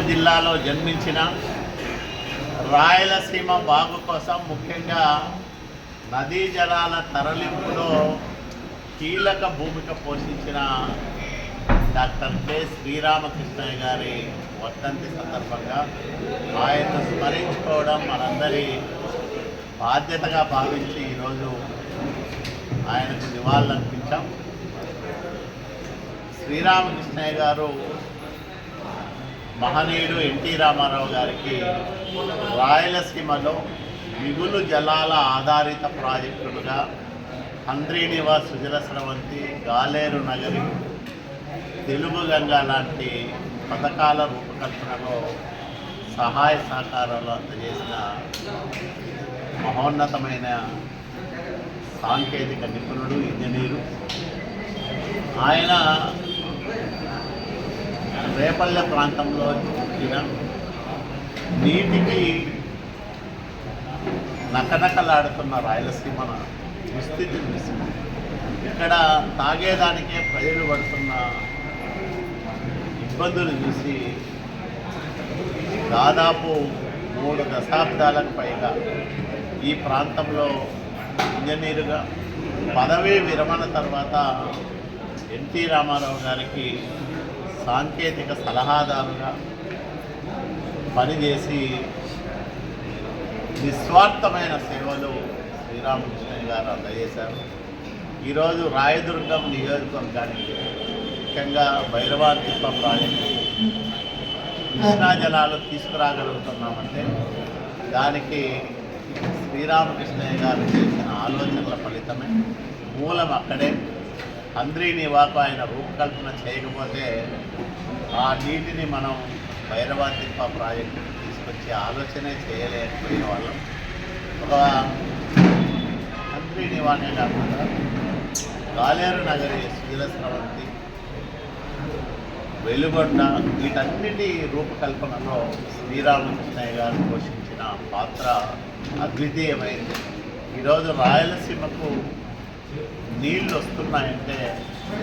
జిల్లాలో జన్మించిన రాయలసీమ బాగు కోసం ముఖ్యంగా నదీ జలాల తరలింపులో కీలక భూమిక పోషించిన డాక్టర్ కె శ్రీరామకృష్ణయ్య గారి వర్ధంతి సందర్భంగా ఆయన్ను స్మరించుకోవడం మనందరి బాధ్యతగా భావించి ఈరోజు ఆయనకు నివాళులర్పించాం. శ్రీరామకృష్ణయ్య గారు మహనీయుడు ఎన్టీ రామారావు గారికి రాయలసీమలో మిగులు జలాల ఆధారిత ప్రాజెక్టులుగా హంద్రీనివా, సుజల స్రవంతి, గాలేరు నగరి, తెలుగు గంగా లాంటి పథకాల రూపకల్పనలో సహాయ సహకారాలు అందజేసిన మహోన్నతమైన సాంకేతిక నిపుణుడు, ఇంజనీరు. ఆయన రేపల్లె ప్రాంతంలో పుట్టిన నీటికి నకనకలాడుతున్న రాయలసీమ దుస్థితిని చూసి ఇక్కడ తాగేదానికే ప్రజలు పడుతున్న ఇబ్బందులు చూసి దాదాపు 3 దశాబ్దాలకు పైగా ఈ ప్రాంతంలో ఇంజనీరుగా పదవీ విరమణ తర్వాత ఎన్టీ రామారావు గారికి సాంకేతిక సలహాదారుగా పనిచేసి నిస్వార్థమైన సేవలు శ్రీరామకృష్ణయ్య గారు అందజేశారు. ఈరోజు రాయదుర్గం నియోజకవర్గానికి ముఖ్యంగా భైరవాతిప్ప ప్రాజెక్టు కృష్ణా జలాలు తీసుకురాగలుగుతున్నామంటే దానికి శ్రీరామకృష్ణయ్య గారు చేసిన ఆలోచనల ఫలితమే. మూలం అక్కడే. హంద్రీనివాకు ఆయన రూపకల్పన చేయకపోతే ఆ నీటిని మనం భైరవాతిప్ప ప్రాజెక్టుకి తీసుకొచ్చే ఆలోచనే చేయలేకపోయిన వాళ్ళం. ఒక హంద్రీనివానే కాకుండా గాలేరు నగరి, సుజల స్రవంతి, వెలుగొండ వీటన్నిటి రూపకల్పనలో శ్రీరామకృష్ణయ్య గారు పోషించిన పాత్ర అద్వితీయమైంది. ఈరోజు రాయలసీమకు నీళ్ళు వస్తున్నాయంటే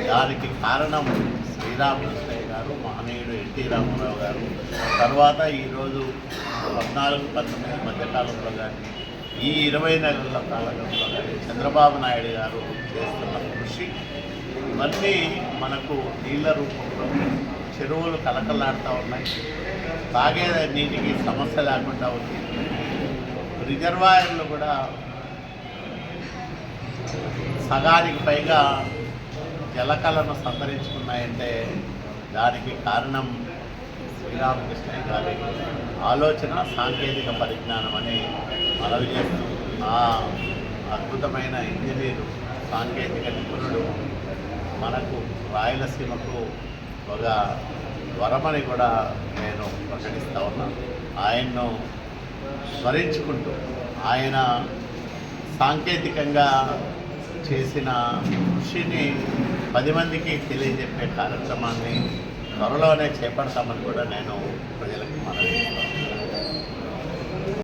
దానికి కారణం శ్రీరామకృష్ణయ్య గారు, మహనీయుడు ఎన్టీ రామారావు గారు. తర్వాత ఈరోజు 14-19 మధ్యకాలంలో కానీ ఈ 20 నెలల కాలంలో కానీ చంద్రబాబు నాయుడు గారు చేస్తున్న కృషి ఇవన్నీ మనకు నీళ్ళ రూపంలో చెరువులు కలకలాడుతూ ఉన్నాయి. తాగే నీటికి సమస్య లేకుండా ఉంది. రిజర్వాయర్లు కూడా సగానికి పైగా జలకళను సంతరించుకున్నాయంటే దానికి కారణం శ్రీరామకృష్ణయ్య గారి ఆలోచన, సాంకేతిక పరిజ్ఞానం అని మనవి చేస్తూ ఆ అద్భుతమైన ఇంజనీరు, సాంకేతిక నిపుణుడు మనకు రాయలసీమకు ఒక వరమని కూడా నేను ప్రకటిస్తూ ఉన్నాను. ఆయన్ను స్మరించుకుంటూ ఆయన సాంకేతికంగా చేసిన కృషిని 10 మందికి తెలియజెప్పే కార్యక్రమాన్ని త్వరలోనే చేపడతామని కూడా నేను ప్రజలకు మనవి చేస్తాను.